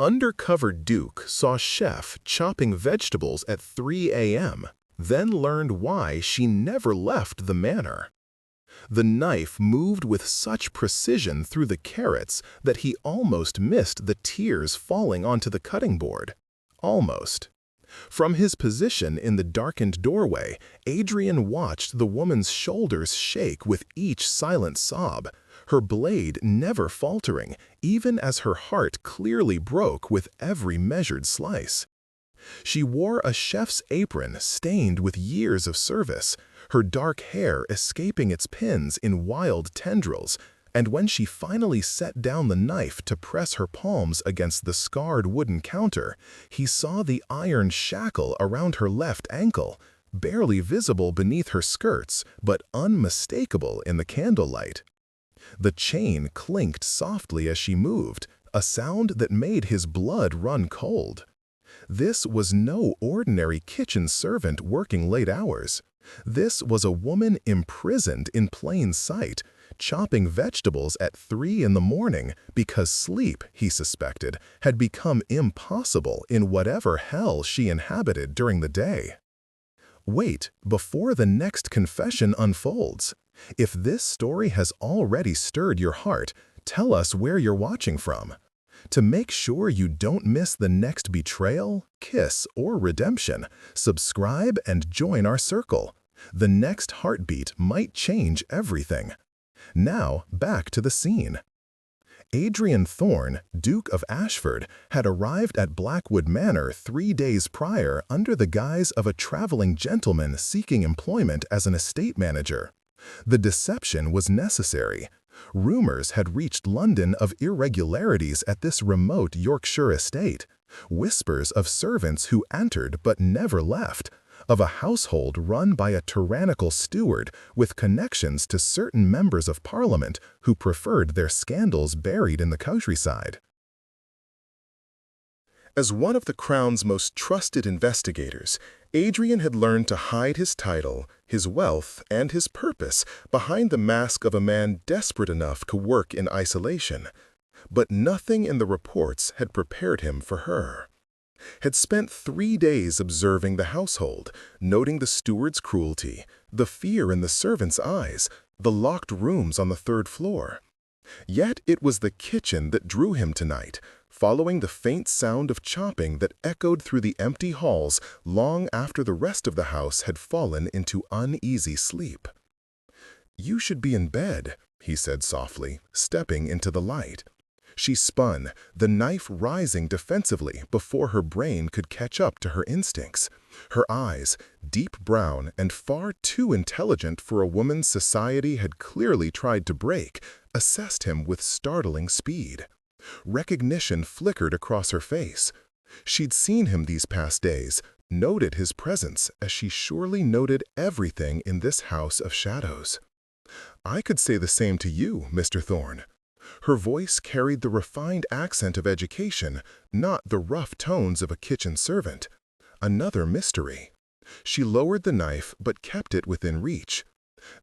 Undercover Duke saw Chef chopping vegetables at 3 a.m., then learned why she never left the manor. The knife moved with such precision through the carrots that he almost missed the tears falling onto the cutting board. Almost. From his position in the darkened doorway, Adrian watched the woman's shoulders shake with each silent sob, her blade never faltering, even as her heart clearly broke with every measured slice. She wore a chef's apron stained with years of service, her dark hair escaping its pins in wild tendrils, and when she finally set down the knife to press her palms against the scarred wooden counter, he saw the iron shackle around her left ankle, barely visible beneath her skirts, but unmistakable in the candlelight. The chain clinked softly as she moved, a sound that made his blood run cold. This was no ordinary kitchen servant working late hours. This was a woman imprisoned in plain sight, chopping vegetables at 3 in the morning because sleep, he suspected, had become impossible in whatever hell she inhabited during the day. Wait before the next confession unfolds. If this story has already stirred your heart, tell us where you're watching from. To make sure you don't miss the next betrayal, kiss, or redemption, subscribe and join our circle. The next heartbeat might change everything. Now, back to the scene. Adrian Thorne, Duke of Ashford, had arrived at Blackwood Manor 3 days prior under the guise of a traveling gentleman seeking employment as an estate manager. The deception was necessary. Rumors had reached London of irregularities at this remote Yorkshire estate, whispers of servants who entered but never left, of a household run by a tyrannical steward with connections to certain members of Parliament who preferred their scandals buried in the countryside. As one of the Crown's most trusted investigators, Adrian had learned to hide his title, his wealth, and his purpose behind the mask of a man desperate enough to work in isolation. But nothing in the reports had prepared him for her. Had spent 3 days observing the household, noting the steward's cruelty, the fear in the servants' eyes, the locked rooms on the 3rd floor. Yet it was the kitchen that drew him tonight, following the faint sound of chopping that echoed through the empty halls long after the rest of the house had fallen into uneasy sleep. "You should be in bed," he said softly, stepping into the light. She spun, the knife rising defensively before her brain could catch up to her instincts. Her eyes, deep brown and far too intelligent for a woman society had clearly tried to break, assessed him with startling speed. Recognition flickered across her face. She'd seen him these past days, noted his presence as she surely noted everything in this house of shadows. "I could say the same to you, Mr. Thorne." Her voice carried the refined accent of education, not the rough tones of a kitchen servant. Another mystery. She lowered the knife but kept it within reach.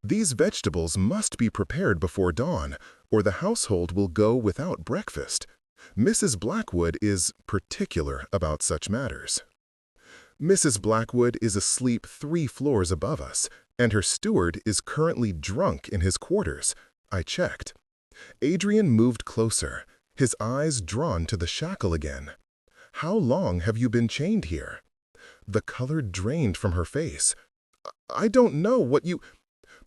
"These vegetables must be prepared before dawn, or the household will go without breakfast. Mrs. Blackwood is particular about such matters." "Mrs. Blackwood is asleep 3 floors above us, and her steward is currently drunk in his quarters. I checked." Adrian moved closer, his eyes drawn to the shackle again. "How long have you been chained here?" The color drained from her face. "I don't know what you—"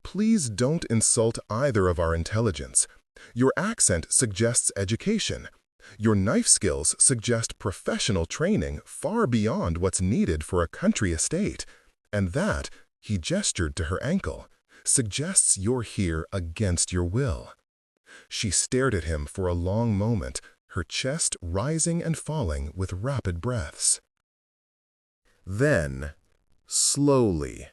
"Please don't insult either of our intelligence. Your accent suggests education. Your knife skills suggest professional training far beyond what's needed for a country estate. And that," he gestured to her ankle, "suggests you're here against your will." She stared at him for a long moment, her chest rising and falling with rapid breaths. Then, slowly,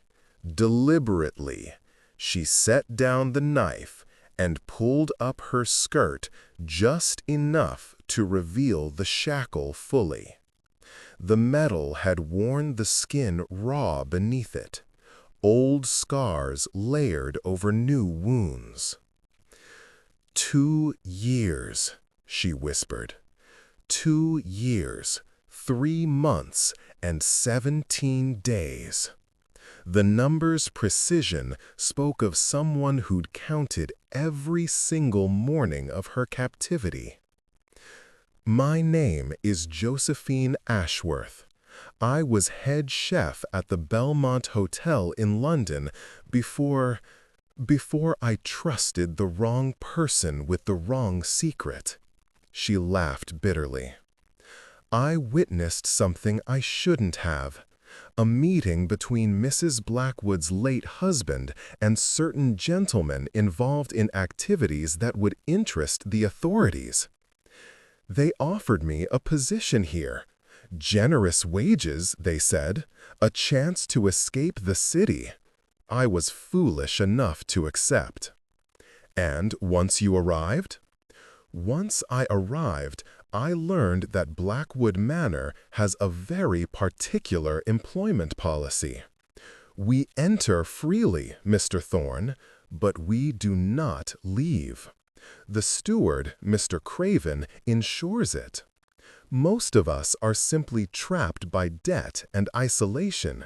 deliberately, she set down the knife and pulled up her skirt just enough to reveal the shackle fully. The metal had worn the skin raw beneath it, old scars layered over new wounds. 2 years, she whispered. 2 years, 3 months, and 17 days. The number's precision spoke of someone who'd counted every single morning of her captivity. My name is Josephine Ashworth. I was head chef at the Belmont Hotel in London before I trusted the wrong person with the wrong secret. She laughed bitterly. I witnessed something I shouldn't have. A meeting between Mrs. Blackwood's late husband and certain gentlemen involved in activities that would interest the authorities. They offered me a position here. Generous wages, they said, a chance to escape the city. I was foolish enough to accept. And once you arrived? Once I arrived, I learned that Blackwood Manor has a very particular employment policy. We enter freely, Mr. Thorne, but we do not leave. The steward, Mr. Craven, ensures it. Most of us are simply trapped by debt and isolation.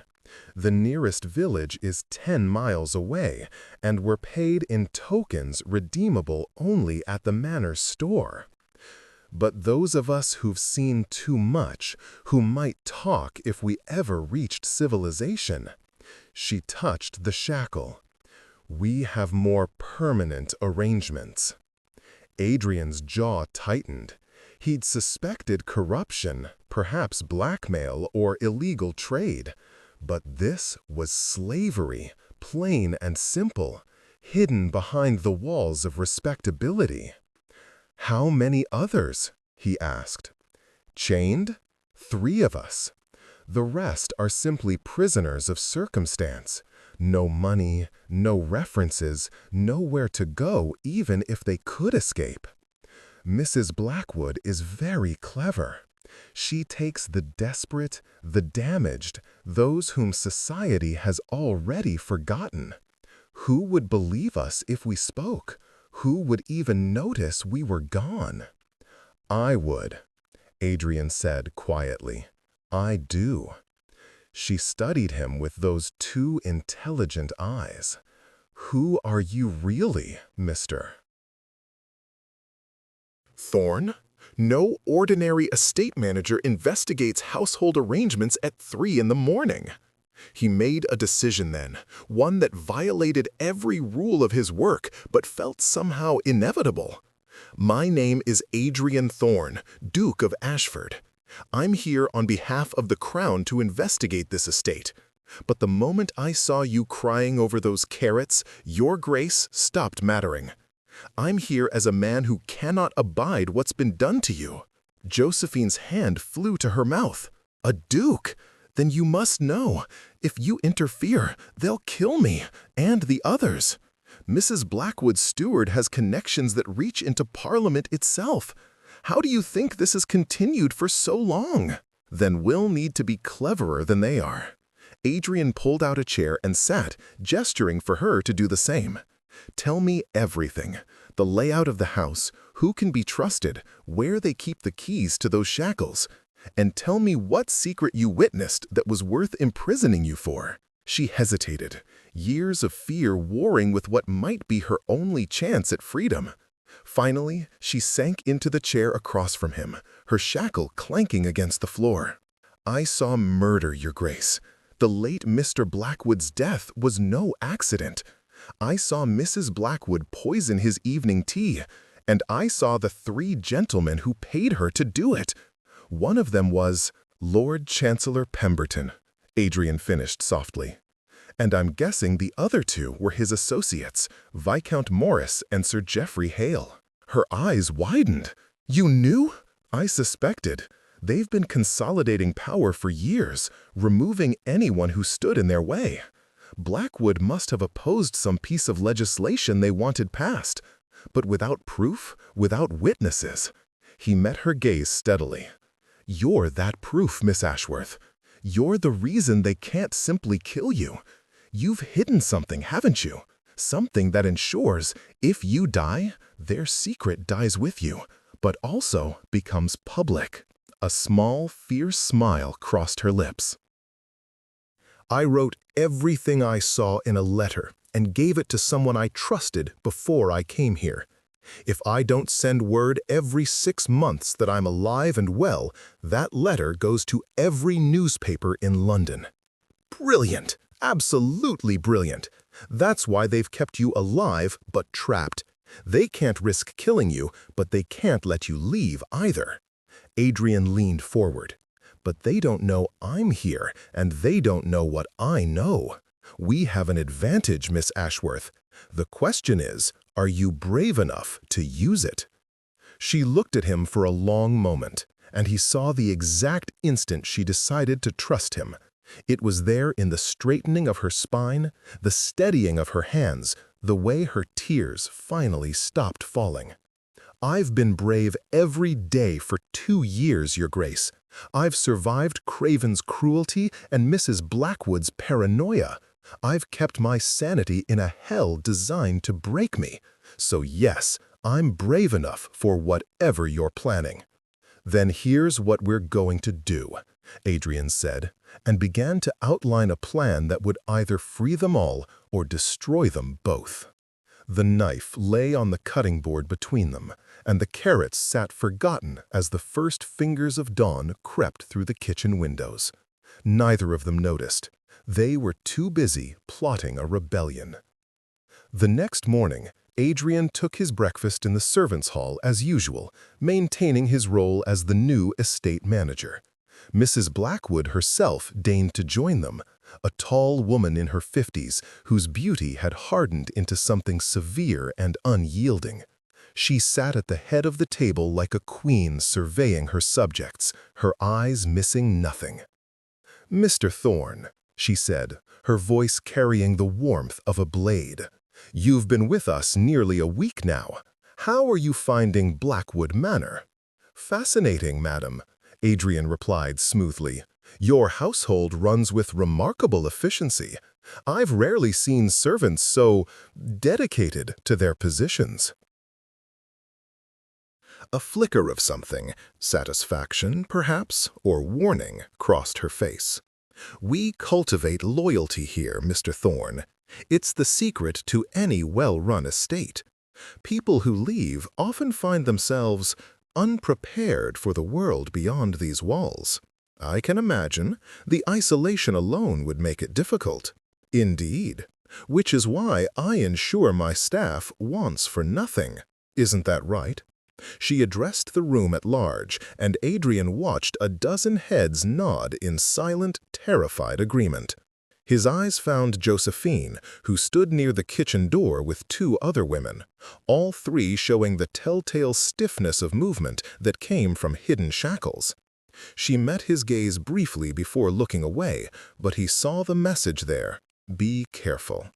The nearest village is 10 miles away, and we're paid in tokens redeemable only at the manor's store. But those of us who've seen too much, who might talk if we ever reached civilization. She touched the shackle. We have more permanent arrangements. Adrian's jaw tightened. He'd suspected corruption, perhaps blackmail or illegal trade. But this was slavery, plain and simple, hidden behind the walls of respectability. How many others? He asked. Chained? 3 of us. The rest are simply prisoners of circumstance. No money, no references, nowhere to go even if they could escape. Mrs. Blackwood is very clever. She takes the desperate, the damaged, those whom society has already forgotten. Who would believe us if we spoke? Who would even notice we were gone? I would, Adrian said quietly. I do. She studied him with those 2 intelligent eyes. Who are you really, mister? Thorne? No ordinary estate manager investigates household arrangements at 3 in the morning. He made a decision then, one that violated every rule of his work but felt somehow inevitable. My name is Adrian Thorne, Duke of Ashford. I'm here on behalf of the Crown to investigate this estate. But the moment I saw you crying over those carrots, your grace stopped mattering. I'm here as a man who cannot abide what's been done to you. Josephine's hand flew to her mouth. A duke? Then you must know. If you interfere, they'll kill me, and the others. Mrs. Blackwood's steward has connections that reach into Parliament itself. How do you think this has continued for so long? Then we'll need to be cleverer than they are. Adrian pulled out a chair and sat, gesturing for her to do the same. Tell me everything. The layout of the house, who can be trusted, where they keep the keys to those shackles. And tell me what secret you witnessed that was worth imprisoning you for. She hesitated, years of fear warring with what might be her only chance at freedom. Finally, she sank into the chair across from him, her shackle clanking against the floor. I saw murder, Your Grace. The late Mr. Blackwood's death was no accident. I saw Mrs. Blackwood poison his evening tea, and I saw the 3 gentlemen who paid her to do it. One of them was Lord Chancellor Pemberton, Adrian finished softly. And I'm guessing the other 2 were his associates, Viscount Morris and Sir Geoffrey Hale. Her eyes widened. You knew? I suspected. They've been consolidating power for years, removing anyone who stood in their way. Blackwood must have opposed some piece of legislation they wanted passed, but without proof, without witnesses. He met her gaze steadily. You're that proof, Miss Ashworth. You're the reason they can't simply kill you. You've hidden something, haven't you? Something that ensures, if you die, their secret dies with you. but also becomes public. A small, fierce smile crossed her lips. I wrote everything I saw in a letter and gave it to someone I trusted before I came here. If I don't send word every 6 months that I'm alive and well, that letter goes to every newspaper in London. Brilliant! Absolutely brilliant! That's why they've kept you alive but trapped. They can't risk killing you, but they can't let you leave either. Adrian leaned forward. But they don't know I'm here, and they don't know what I know. We have an advantage, Miss Ashworth. The question is, are you brave enough to use it? She looked at him for a long moment, and he saw the exact instant she decided to trust him. It was there in the straightening of her spine, the steadying of her hands, the way her tears finally stopped falling. I've been brave every day for 2 years, Your Grace. I've survived Craven's cruelty and Mrs. Blackwood's paranoia. I've kept my sanity in a hell designed to break me. So yes, I'm brave enough for whatever you're planning. Then here's what we're going to do, Adrian said, and began to outline a plan that would either free them all or destroy them both. The knife lay on the cutting board between them, and the carrots sat forgotten as the first fingers of dawn crept through the kitchen windows. Neither of them noticed. They were too busy plotting a rebellion. The next morning, Adrian took his breakfast in the servants' hall as usual, maintaining his role as the new estate manager. Mrs. Blackwood herself deigned to join them, a tall woman in her 50s whose beauty had hardened into something severe and unyielding. She sat at the head of the table like a queen surveying her subjects, her eyes missing nothing. "Mr. Thorne," she said, her voice carrying the warmth of a blade, "you've been with us nearly a week now. How are you finding Blackwood Manor?" "Fascinating, madam," Adrian replied smoothly. "Your household runs with remarkable efficiency. I've rarely seen servants so dedicated to their positions." A flicker of something, satisfaction, perhaps, or warning, crossed her face. "We cultivate loyalty here, Mr. Thorne. It's the secret to any well-run estate. People who leave often find themselves unprepared for the world beyond these walls. I can imagine the isolation alone would make it difficult. Indeed, which is why I ensure my staff wants for nothing. Isn't that right?" She addressed the room at large, and Adrian watched a dozen heads nod in silent, terrified agreement. His eyes found Josephine, who stood near the kitchen door with 2 other women, all 3 showing the telltale stiffness of movement that came from hidden shackles. She met his gaze briefly before looking away, but he saw the message there: be careful.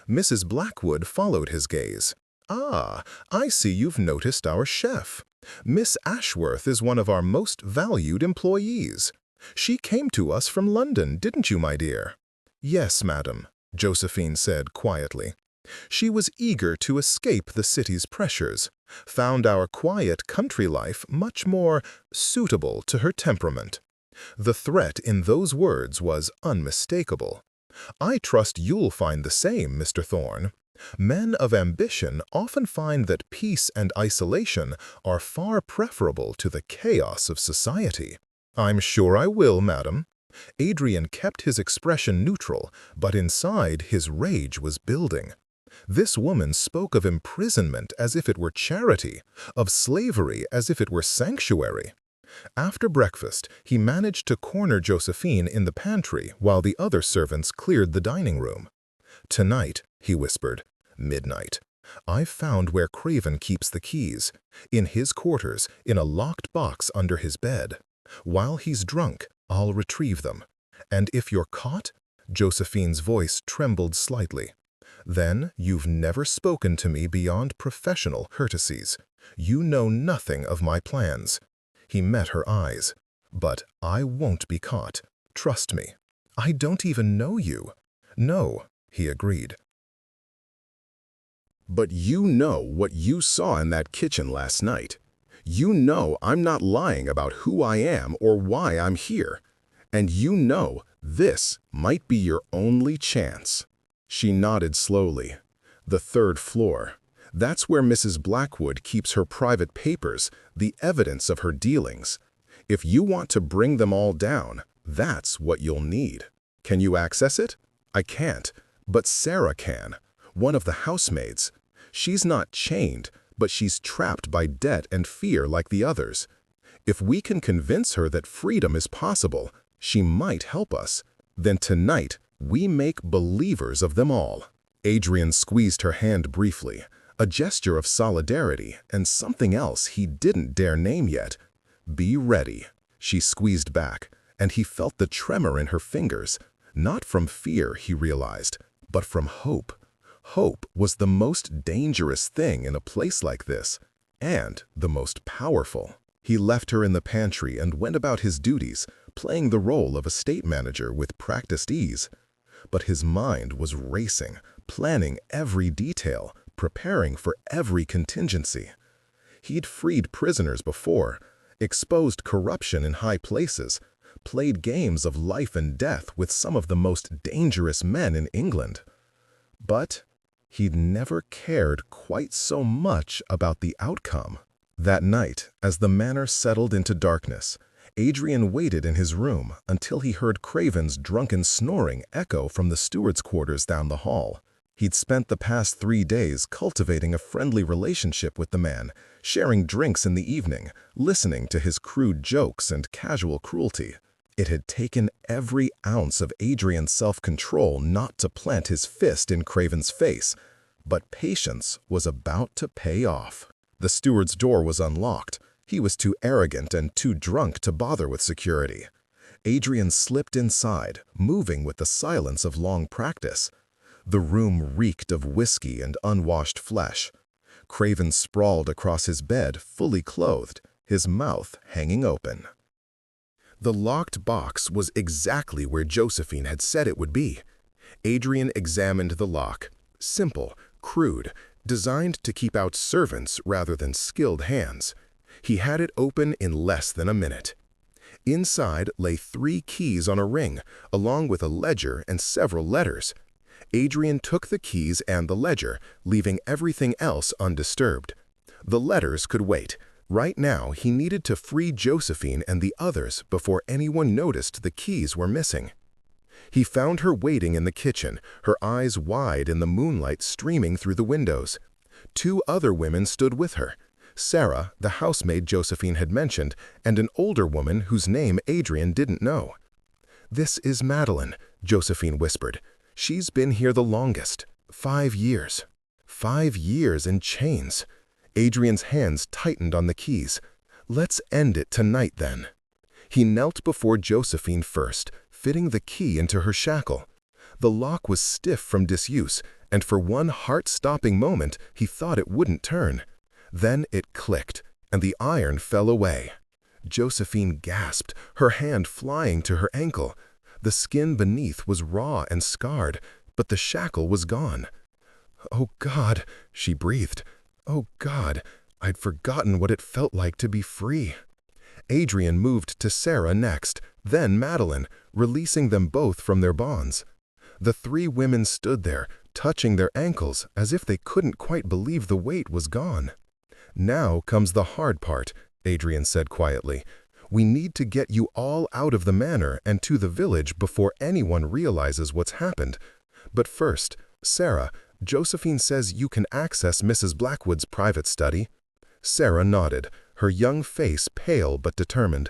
Mrs. Blackwood followed his gaze. "Ah, I see you've noticed our chef. Miss Ashworth is one of our most valued employees. She came to us from London, didn't you, my dear?" "Yes, madam," Josephine said quietly. She was eager to escape the city's pressures, found our quiet country life much more suitable to her temperament. The threat in those words was unmistakable. "I trust you'll find the same, Mr. Thorne. Men of ambition often find that peace and isolation are far preferable to the chaos of society." "I'm sure I will, madam." Adrian kept his expression neutral, but inside his rage was building. This woman spoke of imprisonment as if it were charity, of slavery as if it were sanctuary. After breakfast, he managed to corner Josephine in the pantry while the other servants cleared the dining room. "Tonight," he whispered, "midnight. I've found where Craven keeps the keys. In his quarters, in a locked box under his bed. While he's drunk, I'll retrieve them. And if you're caught," Josephine's voice trembled slightly, "then you've never spoken to me beyond professional courtesies. You know nothing of my plans." He met her eyes. "But I won't be caught. Trust me. I don't even know you." "No," he agreed. "But you know what you saw in that kitchen last night. You know I'm not lying about who I am or why I'm here. And you know this might be your only chance." She nodded slowly. "The third floor. That's where Mrs. Blackwood keeps her private papers, the evidence of her dealings. If you want to bring them all down, that's what you'll need. Can you access it?" "I can't, but Sarah can, one of the housemaids. She's not chained, but she's trapped by debt and fear like the others. If we can convince her that freedom is possible, she might help us. Then tonight, we make believers of them all." Adrian squeezed her hand briefly, a gesture of solidarity and something else he didn't dare name yet. "Be ready." She squeezed back, and he felt the tremor in her fingers, not from fear, he realized, but from hope. Hope was the most dangerous thing in a place like this, and the most powerful. He left her in the pantry and went about his duties, playing the role of estate manager with practiced ease. But his mind was racing, planning every detail, preparing for every contingency. He'd freed prisoners before, exposed corruption in high places, played games of life and death with some of the most dangerous men in England. But he'd never cared quite so much about the outcome. That night, as the manor settled into darkness, Adrian waited in his room until he heard Craven's drunken snoring echo from the steward's quarters down the hall. He'd spent the past 3 days cultivating a friendly relationship with the man, sharing drinks in the evening, listening to his crude jokes and casual cruelty. It had taken every ounce of Adrian's self-control not to plant his fist in Craven's face, but patience was about to pay off. The steward's door was unlocked. He was too arrogant and too drunk to bother with security. Adrian slipped inside, moving with the silence of long practice. The room reeked of whiskey and unwashed flesh. Craven sprawled across his bed, fully clothed, his mouth hanging open. The locked box was exactly where Josephine had said it would be. Adrian examined the lock. Simple, crude, designed to keep out servants rather than skilled hands. He had it open in less than a minute. Inside lay 3 keys on a ring, along with a ledger and several letters. Adrian took the keys and the ledger, leaving everything else undisturbed. The letters could wait. Right now, he needed to free Josephine and the others before anyone noticed the keys were missing. He found her waiting in the kitchen, her eyes wide in the moonlight streaming through the windows. 2 other women stood with her. Sarah, the housemaid Josephine had mentioned, and an older woman whose name Adrian didn't know. "This is Madeline," Josephine whispered. "She's been here the longest, 5 years. 5 years in chains." Adrian's hands tightened on the keys. "Let's end it tonight, then." He knelt before Josephine first, fitting the key into her shackle. The lock was stiff from disuse, and for one heart-stopping moment he thought it wouldn't turn. Then it clicked, and the iron fell away. Josephine gasped, her hand flying to her ankle. The skin beneath was raw and scarred, but the shackle was gone. "Oh God," she breathed. "Oh God, I'd forgotten what it felt like to be free." Adrian moved to Sarah next, then Madeline, releasing them both from their bonds. The 3 women stood there, touching their ankles as if they couldn't quite believe the weight was gone. "Now comes the hard part," Adrian said quietly. "We need to get you all out of the manor and to the village before anyone realizes what's happened. But first, Sarah, Josephine says you can access Mrs. Blackwood's private study." Sarah nodded, her young face pale but determined.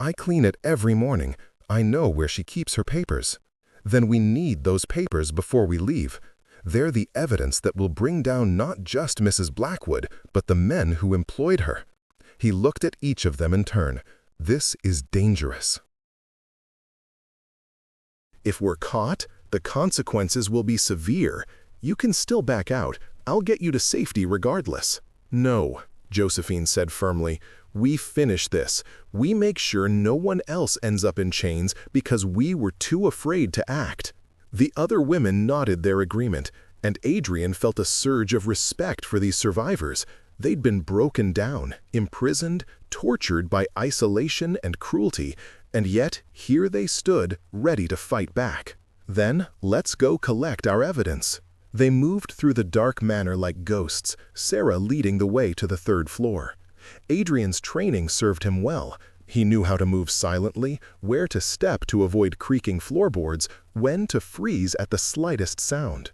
"I clean it every morning. I know where she keeps her papers." "Then we need those papers before we leave. They're the evidence that will bring down not just Mrs. Blackwood, but the men who employed her." He looked at each of them in turn. "This is dangerous. If we're caught, the consequences will be severe. You can still back out. I'll get you to safety regardless." "No," Josephine said firmly. "We finish this. We make sure no one else ends up in chains because we were too afraid to act." The other women nodded their agreement, and Adrian felt a surge of respect for these survivors. They'd been broken down, imprisoned, tortured by isolation and cruelty, and yet here they stood, ready to fight back. Then, let's go collect our evidence. They moved through the dark manor like ghosts, Sarah leading the way to the third floor. Adrian's training served him well. He knew how to move silently, where to step to avoid creaking floorboards, when to freeze at the slightest sound.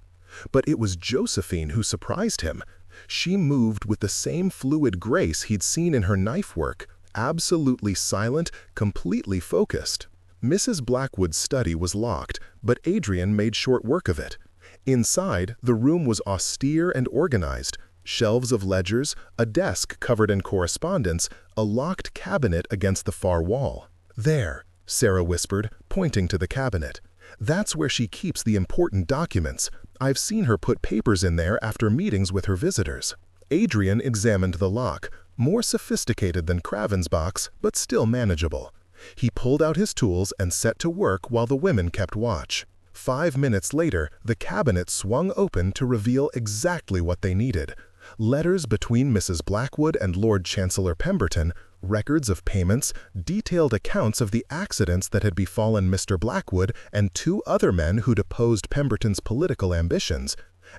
But it was Josephine who surprised him. She moved with the same fluid grace he'd seen in her knife work, absolutely silent, completely focused. Mrs. Blackwood's study was locked, but Adrian made short work of it. Inside, the room was austere and organized. Shelves of ledgers, a desk covered in correspondence, a locked cabinet against the far wall. "There," Sarah whispered, pointing to the cabinet. "That's where she keeps the important documents. I've seen her put papers in there after meetings with her visitors." Adrian examined the lock, more sophisticated than Craven's box, but still manageable. He pulled out his tools and set to work while the women kept watch. 5 minutes later, the cabinet swung open to reveal exactly what they needed. Letters between Mrs. Blackwood and Lord Chancellor Pemberton, records of payments, detailed accounts of the accidents that had befallen Mr. Blackwood and 2 other men who'd opposed Pemberton's political ambitions.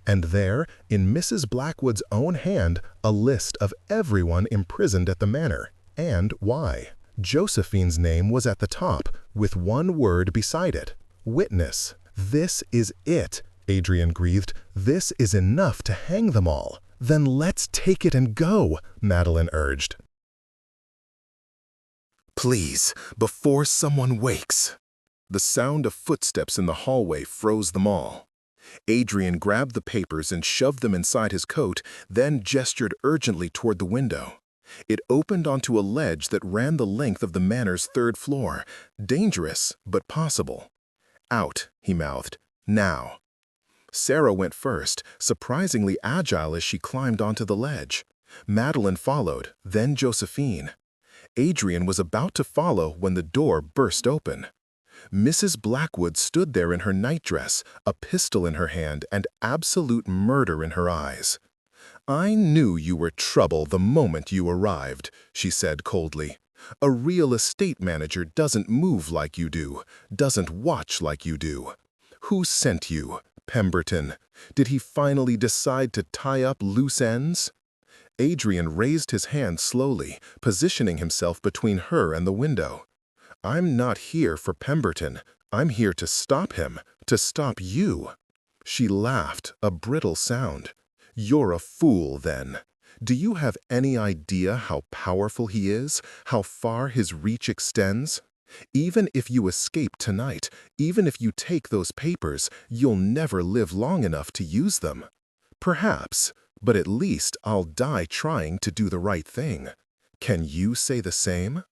And there, in Mrs. Blackwood's own hand, a list of everyone imprisoned at the manor, and why. Josephine's name was at the top, with one word beside it: witness. "This is it," Adrian breathed. "This is enough to hang them all." "Then let's take it and go," Madeline urged. "Please, before someone wakes." The sound of footsteps in the hallway froze them all. Adrian grabbed the papers and shoved them inside his coat, then gestured urgently toward the window. It opened onto a ledge that ran the length of the manor's 3rd floor. Dangerous, but possible. "Out," he mouthed. "Now." Sarah went first, surprisingly agile as she climbed onto the ledge. Madeline followed, then Josephine. Adrian was about to follow when the door burst open. Mrs. Blackwood stood there in her nightdress, a pistol in her hand and absolute murder in her eyes. "I knew you were trouble the moment you arrived," she said coldly. "A real estate manager doesn't move like you do, doesn't watch like you do. Who sent you? Pemberton. Did he finally decide to tie up loose ends?" Adrian raised his hand slowly, positioning himself between her and the window. "I'm not here for Pemberton. I'm here to stop him, to stop you." She laughed, a brittle sound. "You're a fool, then. Do you have any idea how powerful he is, how far his reach extends? Even if you escape tonight, even if you take those papers, you'll never live long enough to use them. Perhaps, but at least I'll die trying to do the right thing. Can you say the same?"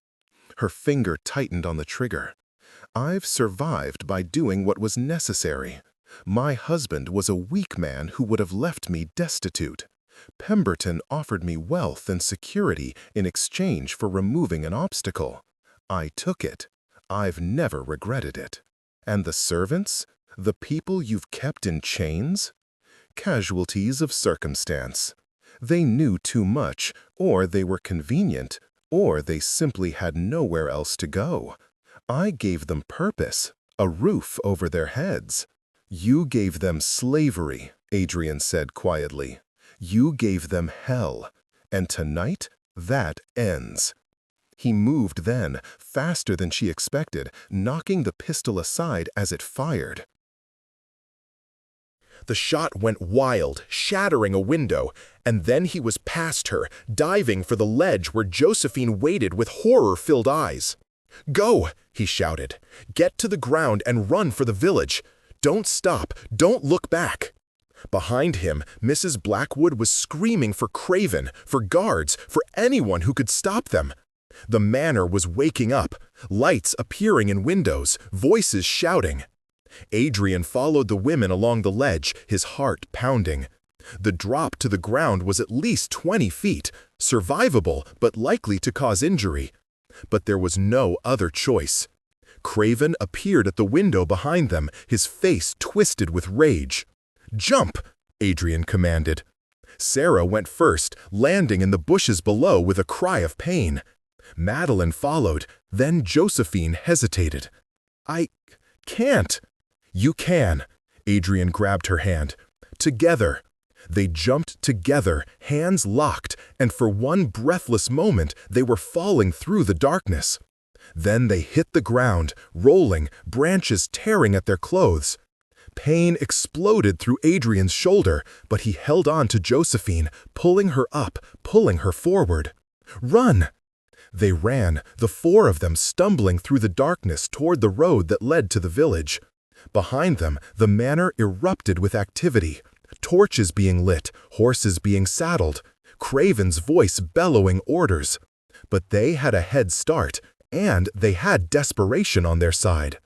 Her finger tightened on the trigger. "I've survived by doing what was necessary. My husband was a weak man who would have left me destitute. Pemberton offered me wealth and security in exchange for removing an obstacle. I took it. I've never regretted it. And the servants? The people you've kept in chains? Casualties of circumstance. They knew too much, or they were convenient, or they simply had nowhere else to go. I gave them purpose, a roof over their heads. You gave them slavery," Adrian said quietly. "You gave them hell. And tonight, that ends." He moved then, faster than she expected, knocking the pistol aside as it fired. The shot went wild, shattering a window, and then he was past her, diving for the ledge where Josephine waited with horror-filled eyes. "Go!" he shouted. "Get to the ground and run for the village. Don't stop, don't look back." Behind him, Mrs. Blackwood was screaming for Craven, for guards, for anyone who could stop them. The manor was waking up, lights appearing in windows, voices shouting. Adrian followed the women along the ledge, his heart pounding. The drop to the ground was at least 20 feet, survivable but likely to cause injury. But there was no other choice. Craven appeared at the window behind them, his face twisted with rage. "Jump!" Adrian commanded. Sarah went first, landing in the bushes below with a cry of pain. Madeline followed, then Josephine hesitated. "I can't." "You can." Adrian grabbed her hand. "Together." They jumped together, hands locked, and for one breathless moment they were falling through the darkness. Then they hit the ground, rolling, branches tearing at their clothes. Pain exploded through Adrian's shoulder, but he held on to Josephine, pulling her up, pulling her forward. "Run!" They ran, the four of them stumbling through the darkness toward the road that led to the village. Behind them, the manor erupted with activity. Torches being lit, horses being saddled, Craven's voice bellowing orders. But they had a head start, and they had desperation on their side.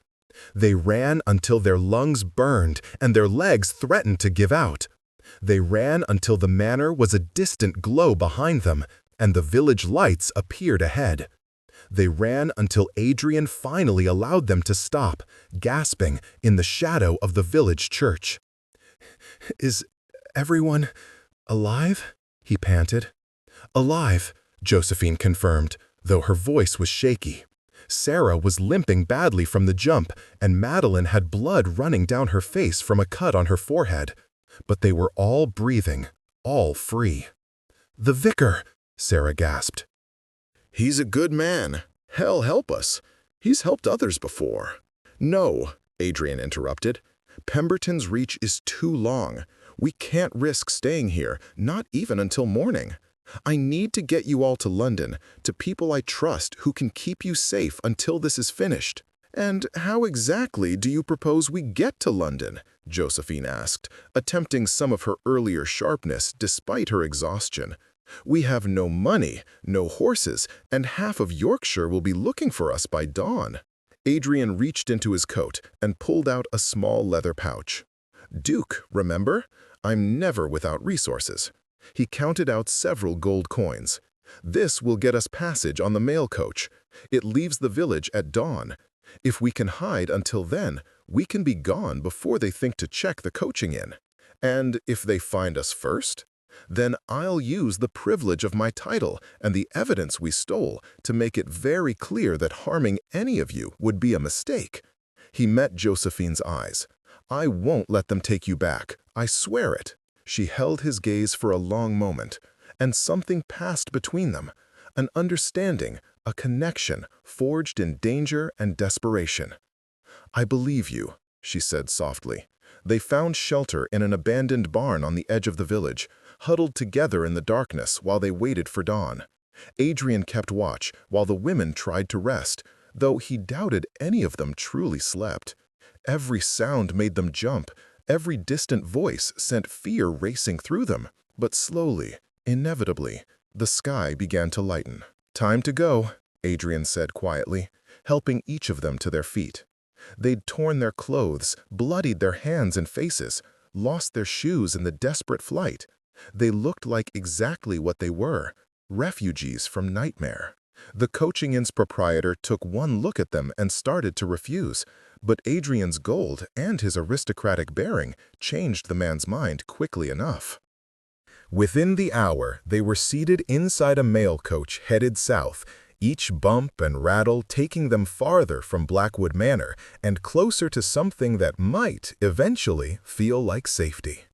They ran until their lungs burned and their legs threatened to give out. They ran until the manor was a distant glow behind them, and the village lights appeared ahead. They ran until Adrian finally allowed them to stop, gasping in the shadow of the village church. "Is everyone alive?" he panted. "Alive," Josephine confirmed, though her voice was shaky. Sarah was limping badly from the jump, and Madeline had blood running down her face from a cut on her forehead. But they were all breathing, all free. "The vicar," Sarah gasped. "He's a good man. Hell help us. He's helped others before." "No," Adrian interrupted. "Pemberton's reach is too long. We can't risk staying here, not even until morning. I need to get you all to London, to people I trust who can keep you safe until this is finished." "And how exactly do you propose we get to London?" Josephine asked, attempting some of her earlier sharpness despite her exhaustion. "We have no money, no horses, and half of Yorkshire will be looking for us by dawn." Adrian reached into his coat and pulled out a small leather pouch. "Duke, remember? I'm never without resources." He counted out several gold coins. "This will get us passage on the mail coach. It leaves the village at dawn. If we can hide until then, we can be gone before they think to check the coaching in. And if they find us first, then I'll use the privilege of my title and the evidence we stole to make it very clear that harming any of you would be a mistake." He met Josephine's eyes. "I won't let them take you back. I swear it." She held his gaze for a long moment, and something passed between them, an understanding, a connection forged in danger and desperation. "I believe you," she said softly. They found shelter in an abandoned barn on the edge of the village, huddled together in the darkness while they waited for dawn. Adrian kept watch while the women tried to rest, though he doubted any of them truly slept. Every sound made them jump. Every distant voice sent fear racing through them, but slowly, inevitably, the sky began to lighten. "Time to go," Adrian said quietly, helping each of them to their feet. They'd torn their clothes, bloodied their hands and faces, lost their shoes in the desperate flight. They looked like exactly what they were, refugees from nightmare. The coaching inn's proprietor took one look at them and started to refuse, but Adrian's gold and his aristocratic bearing changed the man's mind quickly enough. Within the hour, they were seated inside a mail coach headed south, each bump and rattle taking them farther from Blackwood Manor and closer to something that might, eventually, feel like safety.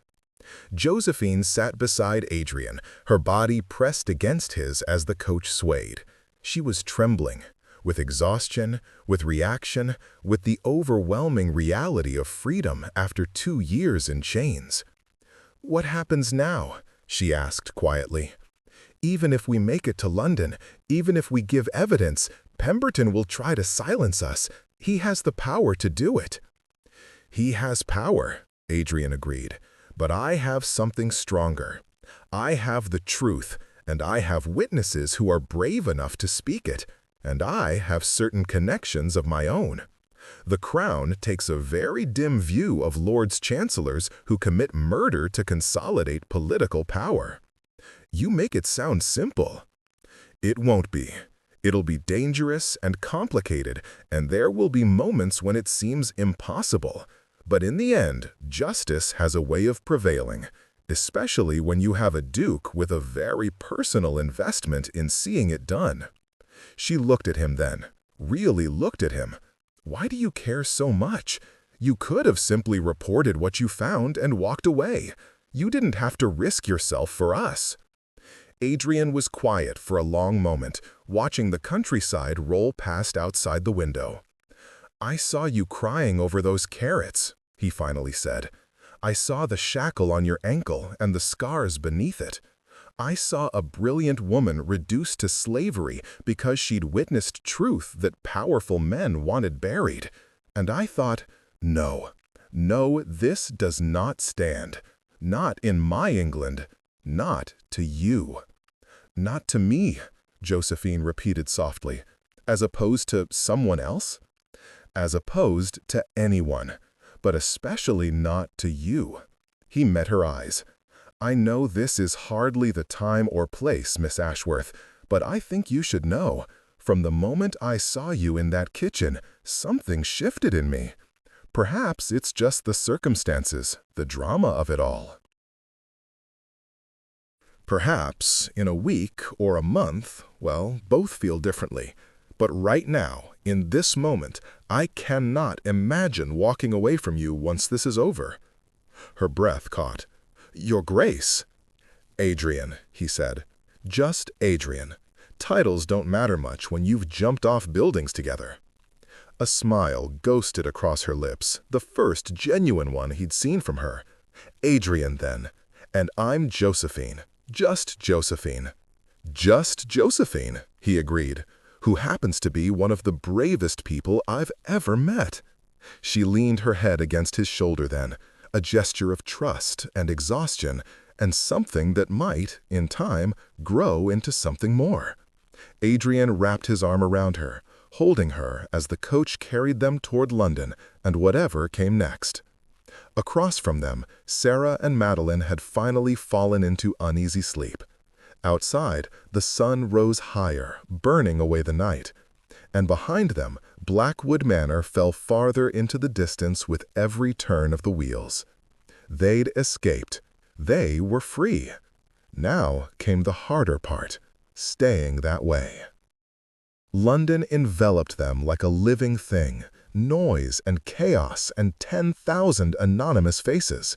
Josephine sat beside Adrian, her body pressed against his as the coach swayed. She was trembling, with exhaustion, with reaction, with the overwhelming reality of freedom after 2 years in chains. "What happens now?" she asked quietly. "Even if we make it to London, even if we give evidence, Pemberton will try to silence us. He has the power to do it." "He has power," Adrian agreed, "but I have something stronger. I have the truth, and I have witnesses who are brave enough to speak it, and I have certain connections of my own. The Crown takes a very dim view of Lords Chancellors who commit murder to consolidate political power." "You make it sound simple." "It won't be. It'll be dangerous and complicated, and there will be moments when it seems impossible. But in the end, justice has a way of prevailing, especially when you have a duke with a very personal investment in seeing it done. She looked at him then, really looked at him. Why do you care so much? You could have simply reported what you found and walked away. You didn't have to risk yourself for us. Adrian was quiet for a long moment, watching the countryside roll past outside the window. "I saw you crying over those carrots," he finally said. "I saw the shackle on your ankle and the scars beneath it. I saw a brilliant woman reduced to slavery because she'd witnessed truth that powerful men wanted buried. And I thought, no, this does not stand. Not in my England. Not to you." "Not to me," Josephine repeated softly. "As opposed to someone else?" "As opposed to anyone, but especially not to you." He met her eyes. "I know this is hardly the time or place, Miss Ashworth, but I think you should know. From the moment I saw you in that kitchen, something shifted in me. Perhaps it's just the circumstances, the drama of it all. Perhaps in a week or a month, well, both feel differently. But right now, in this moment, I cannot imagine walking away from you once this is over." Her breath caught. "Your Grace." "Adrian," he said. "Just Adrian. Titles don't matter much when you've jumped off buildings together." A smile ghosted across her lips, the first genuine one he'd seen from her. "Adrian, then. And I'm Josephine. Just Josephine." "Just Josephine," he agreed, "who happens to be one of the bravest people I've ever met." She leaned her head against his shoulder then, a gesture of trust and exhaustion, and something that might, in time, grow into something more. Adrian wrapped his arm around her, holding her as the coach carried them toward London and whatever came next. Across from them, Sarah and Madeline had finally fallen into uneasy sleep. Outside, the sun rose higher, burning away the night. And behind them, Blackwood Manor fell farther into the distance with every turn of the wheels. They'd escaped. They were free. Now came the harder part, staying that way. London enveloped them like a living thing, noise and chaos and 10,000 anonymous faces.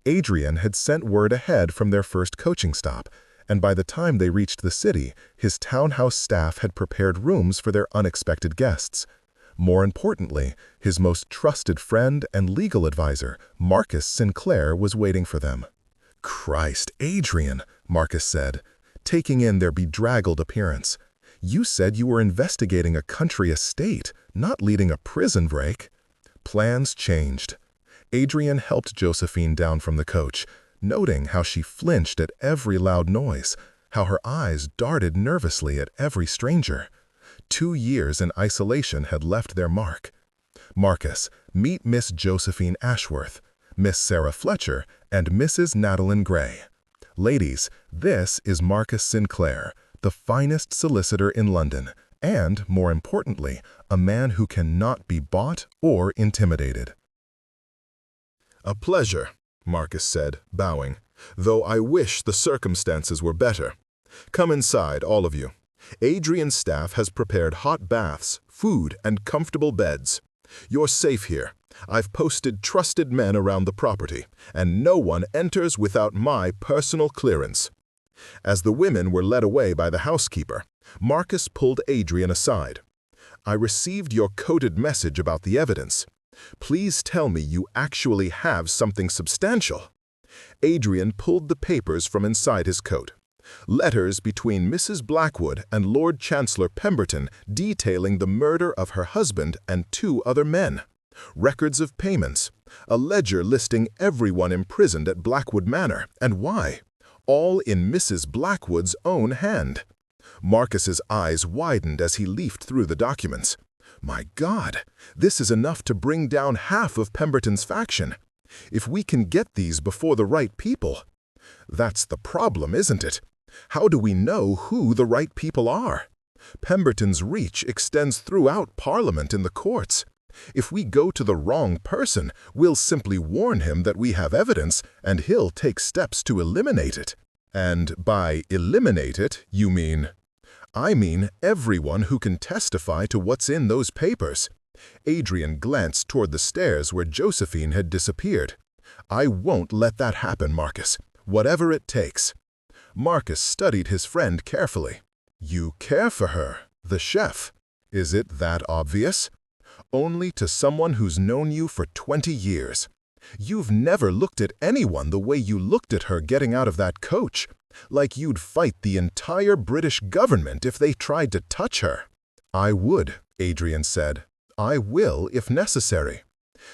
Adrian had sent word ahead from their first coaching stop, and by the time they reached the city, his townhouse staff had prepared rooms for their unexpected guests. More importantly, his most trusted friend and legal advisor, Marcus Sinclair, was waiting for them. "Christ, Adrian," Marcus said, taking in their bedraggled appearance. "You said you were investigating a country estate, not leading a prison break." Plans changed. Adrian helped Josephine down from the coach, noting how she flinched at every loud noise, how her eyes darted nervously at every stranger. 2 years in isolation had left their mark. "Marcus, meet Miss Josephine Ashworth, Miss Sarah Fletcher, and Mrs. Madeline Gray. Ladies, this is Marcus Sinclair, the finest solicitor in London, and, more importantly, a man who cannot be bought or intimidated." "A pleasure," Marcus said, bowing, "though I wish the circumstances were better. Come inside, all of you. Adrian's staff has prepared hot baths, food, and comfortable beds. You're safe here. I've posted trusted men around the property, and no one enters without my personal clearance." As the women were led away by the housekeeper, Marcus pulled Adrian aside. "I received your coded message about the evidence. Please tell me you actually have something substantial." Adrian pulled the papers from inside his coat. Letters between Mrs. Blackwood and Lord Chancellor Pemberton detailing the murder of her husband and 2 other men. Records of payments. A ledger listing everyone imprisoned at Blackwood Manor and why. All in Mrs. Blackwood's own hand. Marcus's eyes widened as he leafed through the documents. My God, this is enough to bring down half of Pemberton's faction. If we can get these before the right people. That's the problem, isn't it? How do we know who the right people are? Pemberton's reach extends throughout Parliament and the courts. If we go to the wrong person, we'll simply warn him that we have evidence, and he'll take steps to eliminate it. And by eliminate it, you mean? I mean everyone who can testify to what's in those papers. Adrian glanced toward the stairs where Josephine had disappeared. I won't let that happen, Marcus, whatever it takes. Marcus studied his friend carefully. You care for her, the chef. Is it that obvious? Only to someone who's known you for 20 years. You've never looked at anyone the way you looked at her getting out of that coach, like you'd fight the entire British government if they tried to touch her. I would, Adrian said. I will if necessary.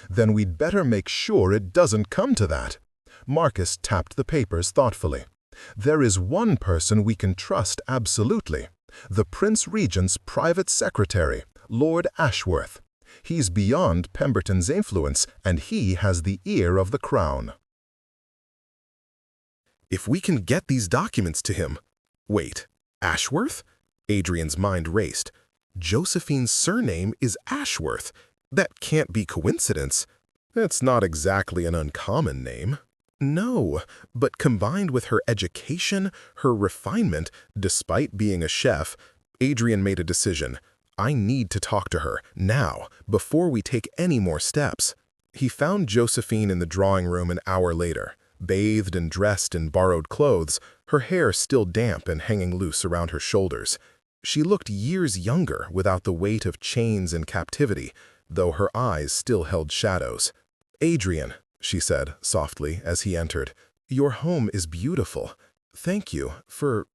Then we'd better make sure it doesn't come to that. Marcus tapped the papers thoughtfully. There is one person we can trust absolutely. The Prince Regent's private secretary, Lord Ashworth. He's beyond Pemberton's influence, and he has the ear of the crown. If we can get these documents to him… Wait, Ashworth? Adrian's mind raced. Josephine's surname is Ashworth. That can't be coincidence. That's not exactly an uncommon name. No, but combined with her education, her refinement, despite being a chef, Adrian made a decision. I need to talk to her, now, before we take any more steps. He found Josephine in the drawing room an hour later, bathed and dressed in borrowed clothes, her hair still damp and hanging loose around her shoulders. She looked years younger without the weight of chains and captivity, though her eyes still held shadows. Adrian, she said softly as he entered, your home is beautiful. Thank you for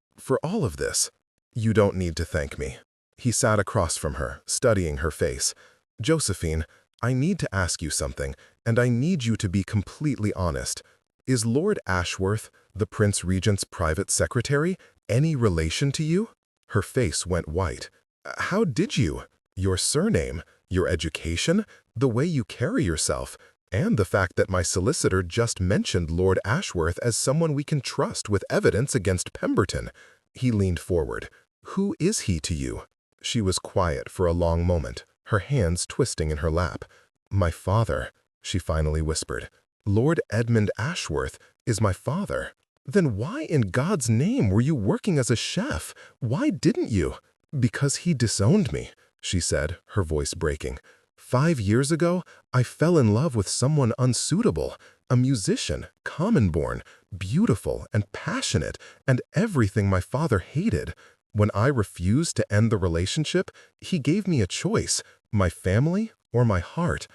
all of this. You don't need to thank me. He sat across from her, studying her face. Josephine, I need to ask you something, and I need you to be completely honest. Is Lord Ashworth, the Prince Regent's private secretary, any relation to you? Her face went white. How did you? Your surname, your education, the way you carry yourself, and the fact that my solicitor just mentioned Lord Ashworth as someone we can trust with evidence against Pemberton. He leaned forward. Who is he to you? She was quiet for a long moment, her hands twisting in her lap. My father, she finally whispered. Lord Edmund Ashworth is my father. Then why in God's name were you working as a chef? Why didn't you? Because he disowned me, she said, her voice breaking. 5 years ago, I fell in love with someone unsuitable, a musician, common-born, beautiful and passionate, and everything my father hated. When I refused to end the relationship, he gave me a choice, my family or my heart.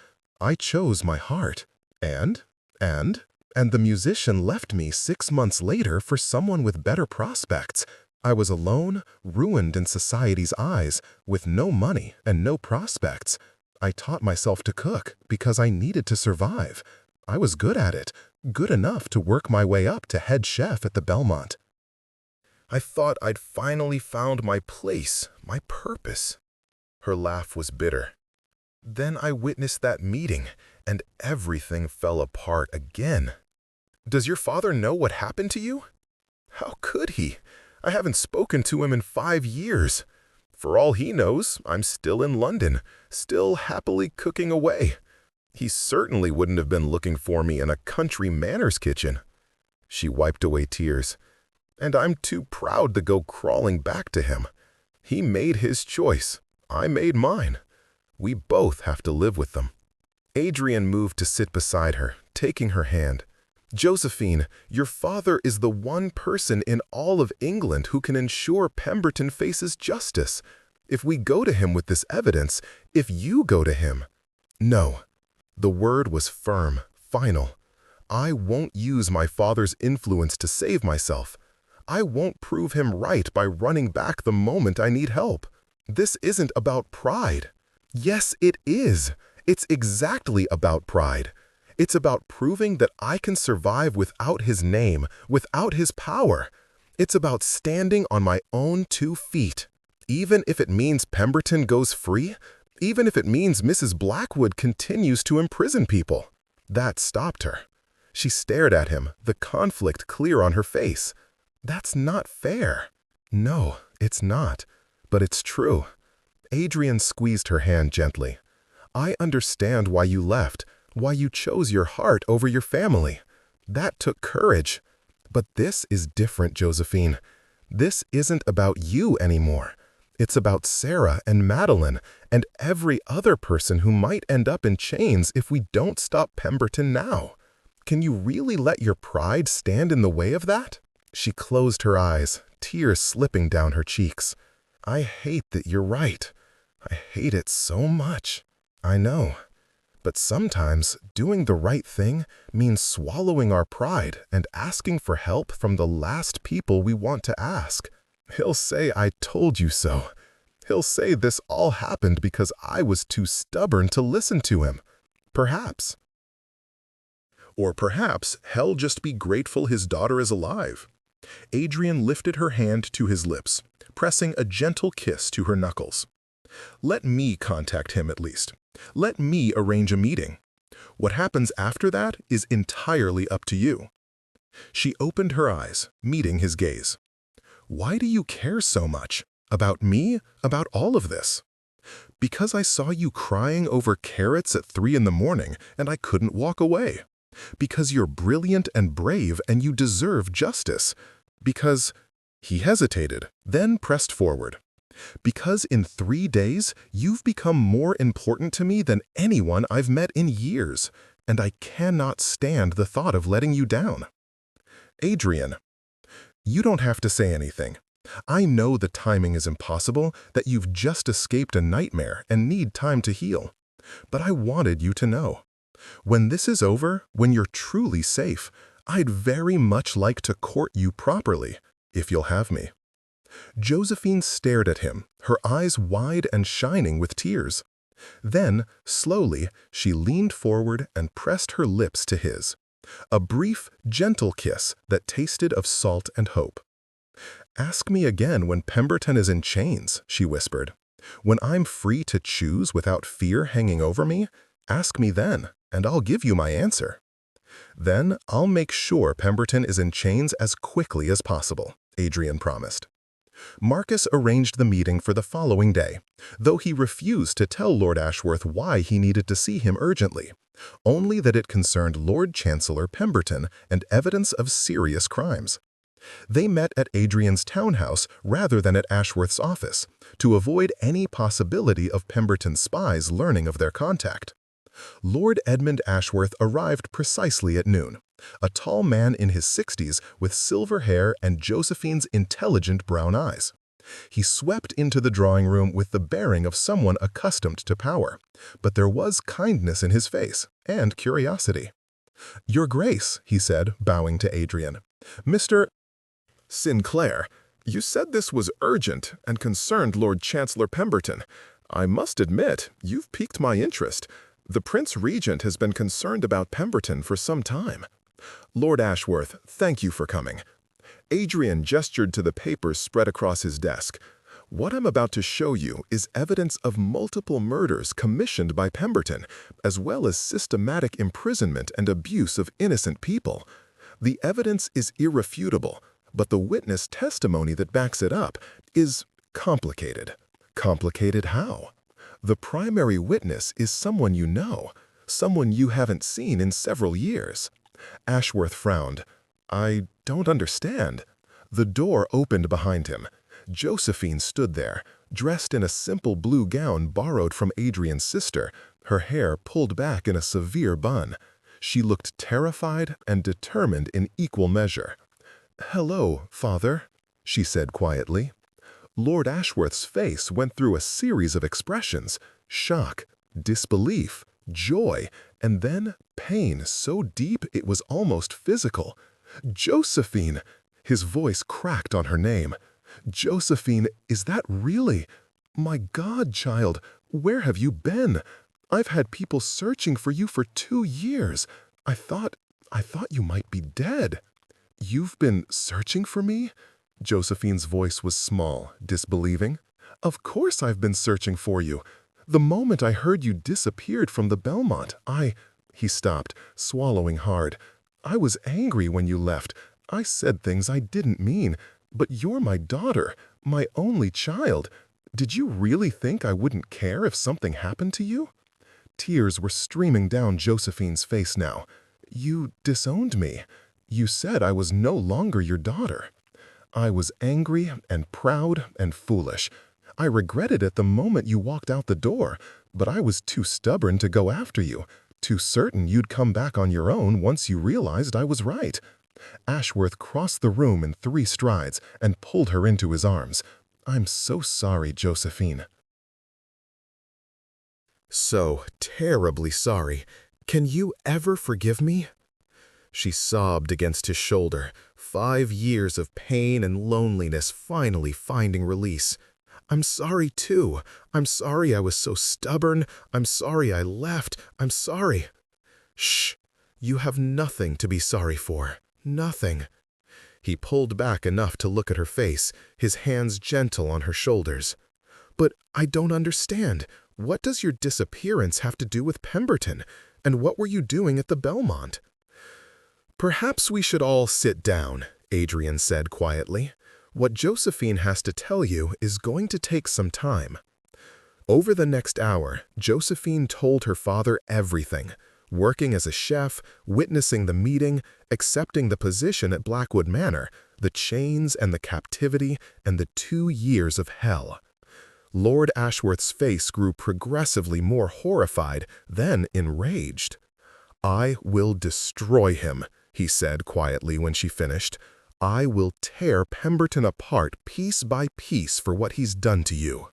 I chose my heart. And the musician left me 6 months later for someone with better prospects. I was alone, ruined in society's eyes, with no money and no prospects. I taught myself to cook because I needed to survive. I was good at it, good enough to work my way up to head chef at the Belmont. I thought I'd finally found my place, my purpose. Her laugh was bitter. Then I witnessed that meeting, and everything fell apart again. Does your father know what happened to you? How could he? I haven't spoken to him in 5 years. For all he knows, I'm still in London, still happily cooking away. He certainly wouldn't have been looking for me in a country Manor's kitchen. She wiped away tears. And I'm too proud to go crawling back to him. He made his choice. I made mine. We both have to live with them. Adrian moved to sit beside her, taking her hand. Josephine, your father is the one person in all of England who can ensure Pemberton faces justice. If we go to him with this evidence, if you go to him… No. The word was firm, final. I won't use my father's influence to save myself. I won't prove him right by running back the moment I need help. This isn't about pride. Yes, it is. It's exactly about pride. It's about proving that I can survive without his name, without his power. It's about standing on my own 2 feet. Even if it means Pemberton goes free, even if it means Mrs. Blackwood continues to imprison people. That stopped her. She stared at him, the conflict clear on her face. That's not fair. No, it's not. But it's true. Adrian squeezed her hand gently. I understand why you left, why you chose your heart over your family. That took courage. But this is different, Josephine. This isn't about you anymore. It's about Sarah and Madeline and every other person who might end up in chains if we don't stop Pemberton now. Can you really let your pride stand in the way of that? She closed her eyes, tears slipping down her cheeks. I hate that you're right. I hate it so much. I know. But sometimes doing the right thing means swallowing our pride and asking for help from the last people we want to ask. He'll say, I told you so. He'll say this all happened because I was too stubborn to listen to him. Perhaps. Or perhaps he'll just be grateful his daughter is alive. Adrian lifted her hand to his lips, pressing a gentle kiss to her knuckles. Let me contact him at least. Let me arrange a meeting. What happens after that is entirely up to you. She opened her eyes, meeting his gaze. Why do you care so much? About me? About all of this? Because I saw you crying over carrots at 3 in the morning and I couldn't walk away. Because you're brilliant and brave and you deserve justice. Because... He hesitated, then pressed forward. Because in 3 days, you've become more important to me than anyone I've met in years, and I cannot stand the thought of letting you down. Adrian, you don't have to say anything. I know the timing is impossible, that you've just escaped a nightmare and need time to heal. But I wanted you to know. When this is over, when you're truly safe, I'd very much like to court you properly, if you'll have me. Josephine stared at him, her eyes wide and shining with tears. Then, slowly, she leaned forward and pressed her lips to his. A brief, gentle kiss that tasted of salt and hope. Ask me again when Pemberton is in chains, she whispered. When I'm free to choose without fear hanging over me, ask me then, and I'll give you my answer. Then I'll make sure Pemberton is in chains as quickly as possible, Adrian promised. Marcus arranged the meeting for the following day, though he refused to tell Lord Ashworth why he needed to see him urgently, only that it concerned Lord Chancellor Pemberton and evidence of serious crimes. They met at Adrian's townhouse rather than at Ashworth's office, to avoid any possibility of Pemberton's spies learning of their contact. Lord Edmund Ashworth arrived precisely at noon, a tall man in his 60s with silver hair and Josephine's intelligent brown eyes. He swept into the drawing room with the bearing of someone accustomed to power, but there was kindness in his face and curiosity. "Your Grace," he said, bowing to Adrian. "Mr. Sinclair, you said this was urgent and concerned Lord Chancellor Pemberton. I must admit, you've piqued my interest. The Prince Regent has been concerned about Pemberton for some time. Lord Ashworth, thank you for coming." Adrian gestured to the papers spread across his desk. "What I'm about to show you is evidence of multiple murders commissioned by Pemberton, as well as systematic imprisonment and abuse of innocent people. The evidence is irrefutable, but the witness testimony that backs it up is complicated. Complicated how? The primary witness is someone you know, someone you haven't seen in several years." Ashworth frowned. "I don't understand." The door opened behind him. Josephine stood there, dressed in a simple blue gown borrowed from Adrian's sister, her hair pulled back in a severe bun. She looked terrified and determined in equal measure. "Hello, Father," she said quietly. Lord Ashworth's face went through a series of expressions: shock, disbelief, joy, and then pain so deep it was almost physical. "Josephine!" His voice cracked on her name. "Josephine, is that really? My God, child, where have you been? I've had people searching for you for 2 years. I thought you might be dead." "You've been searching for me?" Josephine's voice was small, disbelieving. "Of course I've been searching for you. The moment I heard you disappeared from the Belmont, He stopped, swallowing hard. "I was angry when you left. I said things I didn't mean. But you're my daughter, my only child. Did you really think I wouldn't care if something happened to you?" Tears were streaming down Josephine's face now. "You disowned me. You said I was no longer your daughter." "I was angry and proud and foolish. I regretted it the moment you walked out the door, but I was too stubborn to go after you, too certain you'd come back on your own once you realized I was right." Ashworth crossed the room in 3 strides and pulled her into his arms. "I'm so sorry, Josephine." "So terribly sorry. Can you ever forgive me?" She sobbed against his shoulder, 5 years of pain and loneliness finally finding release. "I'm sorry too. I'm sorry I was so stubborn. I'm sorry I left. I'm sorry." "Shh. You have nothing to be sorry for. Nothing." He pulled back enough to look at her face, his hands gentle on her shoulders. "But I don't understand. What does your disappearance have to do with Pemberton? And what were you doing at the Belmont?" "Perhaps we should all sit down," Adrian said quietly. "What Josephine has to tell you is going to take some time." Over the next hour, Josephine told her father everything, working as a chef, witnessing the meeting, accepting the position at Blackwood Manor, the chains and the captivity, and the 2 years of hell. Lord Ashworth's face grew progressively more horrified, then enraged. "I will destroy him," he said quietly when she finished. "I will tear Pemberton apart piece by piece for what he's done to you."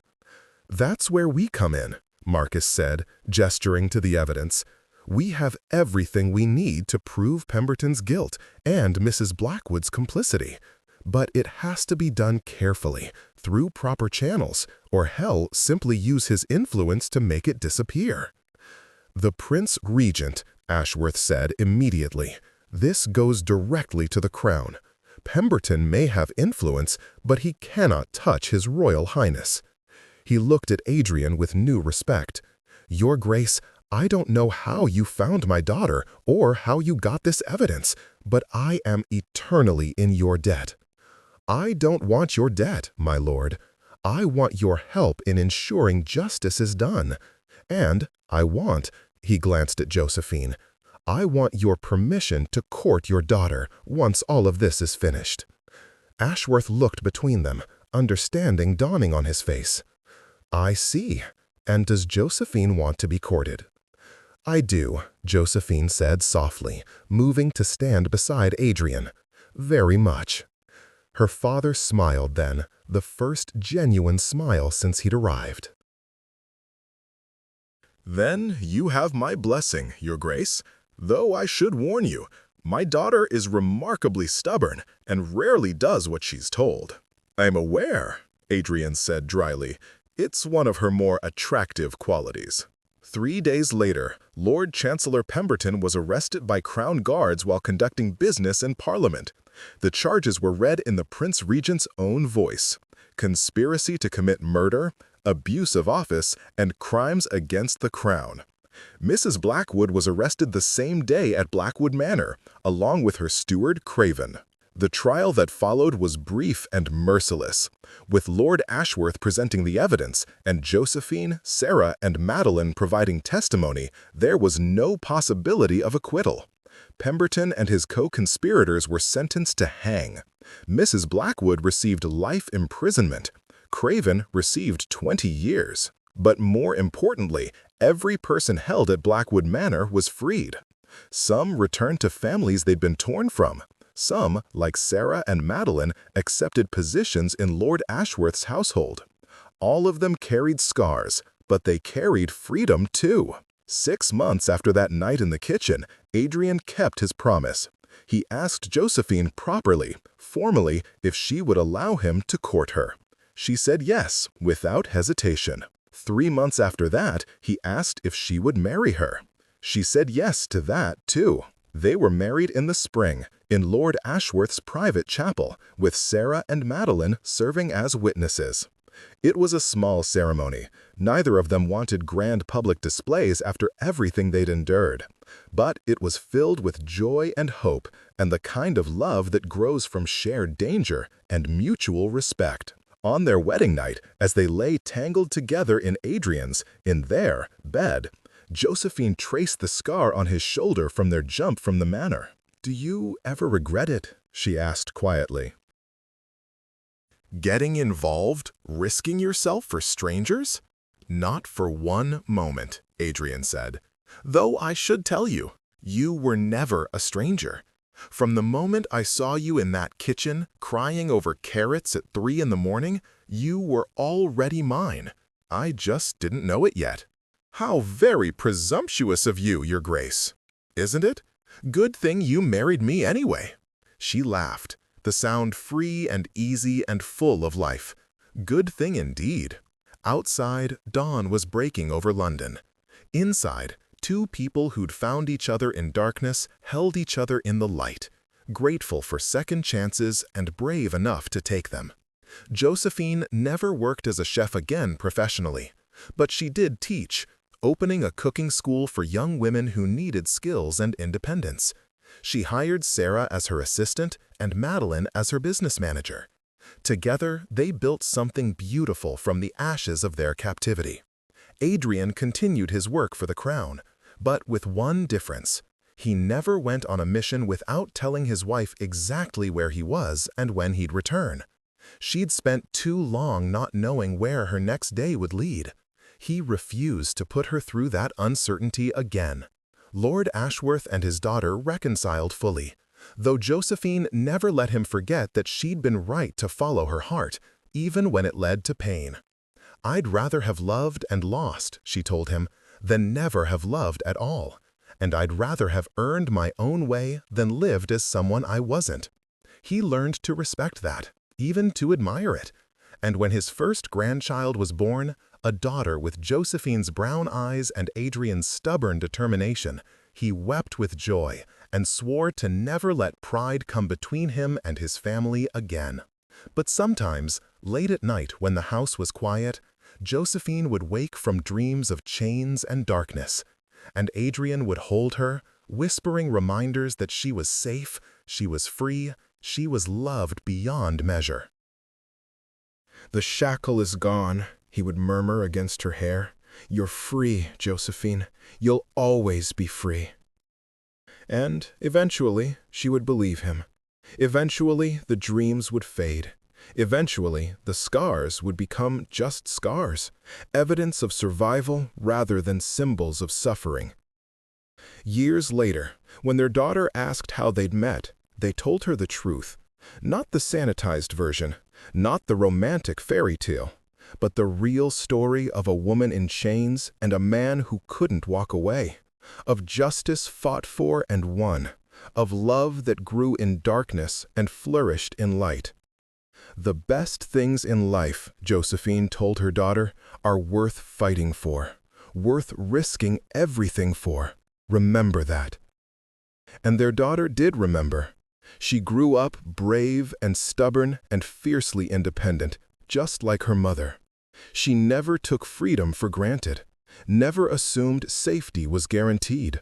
"That's where we come in," Marcus said, gesturing to the evidence. "We have everything we need to prove Pemberton's guilt and Mrs. Blackwood's complicity. But it has to be done carefully, through proper channels, or hell simply use his influence to make it disappear." "The Prince Regent," Ashworth said immediately. "This goes directly to the crown. Pemberton may have influence, but he cannot touch His Royal Highness." He looked at Adrian with new respect. "Your Grace, I don't know how you found my daughter or how you got this evidence, but I am eternally in your debt." "I don't want your debt, my lord. I want your help in ensuring justice is done. And he glanced at Josephine, "I want your permission to court your daughter once all of this is finished." Ashworth looked between them, understanding dawning on his face. "I see. And does Josephine want to be courted?" "I do," Josephine said softly, moving to stand beside Adrian. "Very much." Her father smiled then, the first genuine smile since he'd arrived. "Then you have my blessing, Your Grace. Though I should warn you, my daughter is remarkably stubborn and rarely does what she's told." "I'm aware," Adrian said dryly. "It's one of her more attractive qualities." 3 days later, Lord Chancellor Pemberton was arrested by Crown Guards while conducting business in Parliament. The charges were read in the Prince Regent's own voice: conspiracy to commit murder, abuse of office, and crimes against the Crown. Mrs. Blackwood was arrested the same day at Blackwood Manor, along with her steward Craven. The trial that followed was brief and merciless. With Lord Ashworth presenting the evidence, and Josephine, Sarah, and Madeline providing testimony, there was no possibility of acquittal. Pemberton and his co-conspirators were sentenced to hang. Mrs. Blackwood received life imprisonment. Craven received 20 years. But more importantly, every person held at Blackwood Manor was freed. Some returned to families they'd been torn from. Some, like Sarah and Madeline, accepted positions in Lord Ashworth's household. All of them carried scars, but they carried freedom too. 6 months after that night in the kitchen, Adrian kept his promise. He asked Josephine properly, formally, if she would allow him to court her. She said yes, without hesitation. 3 months after that, he asked if she would marry her. She said yes to that, too. They were married in the spring, in Lord Ashworth's private chapel, with Sarah and Madeline serving as witnesses. It was a small ceremony. Neither of them wanted grand public displays after everything they'd endured. But it was filled with joy and hope, and the kind of love that grows from shared danger and mutual respect. On their wedding night, as they lay tangled together in their bed, Josephine traced the scar on his shoulder from their jump from the manor. "Do you ever regret it?" she asked quietly. "Getting involved? Risking yourself for strangers?" "Not for one moment," Adrian said. "Though I should tell you, you were never a stranger. From the moment I saw you in that kitchen, crying over carrots at 3 in the morning, you were already mine. I just didn't know it yet." "How very presumptuous of you, Your Grace." "Isn't it? Good thing you married me anyway." She laughed, the sound free and easy and full of life. Good thing indeed. Outside, dawn was breaking over London. Inside, two people who'd found each other in darkness held each other in the light, grateful for second chances and brave enough to take them. Josephine never worked as a chef again professionally, but she did teach, opening a cooking school for young women who needed skills and independence. She hired Sarah as her assistant and Madeline as her business manager. Together, they built something beautiful from the ashes of their captivity. Adrian continued his work for the crown, but with one difference. He never went on a mission without telling his wife exactly where he was and when he'd return. She'd spent too long not knowing where her next day would lead. He refused to put her through that uncertainty again. Lord Ashworth and his daughter reconciled fully, though Josephine never let him forget that she'd been right to follow her heart, even when it led to pain. "I'd rather have loved and lost," she told him, "than never have loved at all. And I'd rather have earned my own way than lived as someone I wasn't." He learned to respect that, even to admire it. And when his first grandchild was born, a daughter with Josephine's brown eyes and Adrian's stubborn determination, he wept with joy and swore to never let pride come between him and his family again. But sometimes, late at night when the house was quiet, Josephine would wake from dreams of chains and darkness, and Adrian would hold her, whispering reminders that she was safe, she was free, she was loved beyond measure. "The shackle is gone," he would murmur against her hair. "You're free, Josephine. You'll always be free." And eventually, she would believe him. Eventually, the dreams would fade. Eventually, the scars would become just scars, evidence of survival rather than symbols of suffering. Years later, when their daughter asked how they'd met, they told her the truth. Not the sanitized version, not the romantic fairy tale, but the real story of a woman in chains and a man who couldn't walk away, of justice fought for and won, of love that grew in darkness and flourished in light. "The best things in life," Josephine told her daughter, "are worth fighting for, worth risking everything for. Remember that." And their daughter did remember. She grew up brave and stubborn and fiercely independent, just like her mother. She never took freedom for granted, never assumed safety was guaranteed.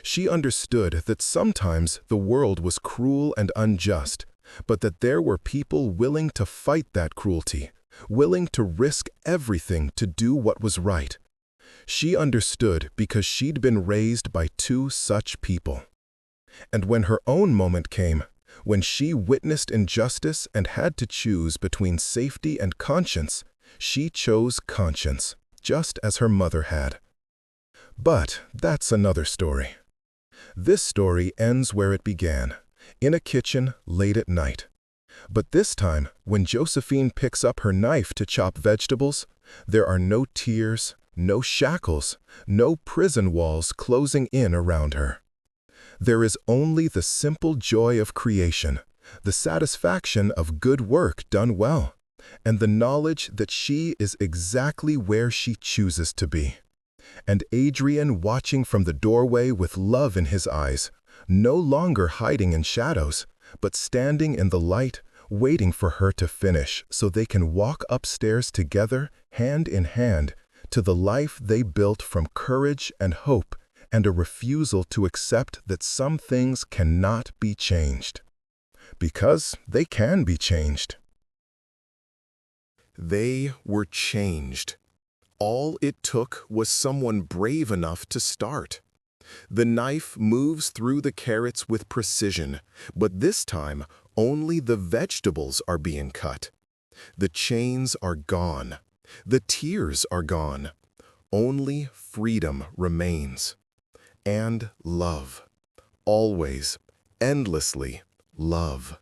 She understood that sometimes the world was cruel and unjust, but that there were people willing to fight that cruelty, willing to risk everything to do what was right. She understood because she'd been raised by two such people. And when her own moment came, when she witnessed injustice and had to choose between safety and conscience, she chose conscience, just as her mother had. But that's another story. This story ends where it began, in a kitchen late at night. But this time, when Josephine picks up her knife to chop vegetables, there are no tears, no shackles, no prison walls closing in around her. There is only the simple joy of creation, the satisfaction of good work done well, and the knowledge that she is exactly where she chooses to be. And Adrian watching from the doorway with love in his eyes, no longer hiding in shadows, but standing in the light, waiting for her to finish so they can walk upstairs together, hand in hand, to the life they built from courage and hope and a refusal to accept that some things cannot be changed. Because they can be changed. They were changed. All it took was someone brave enough to start. The knife moves through the carrots with precision, but this time only the vegetables are being cut. The chains are gone. The tears are gone. Only freedom remains. And love. Always, endlessly, love.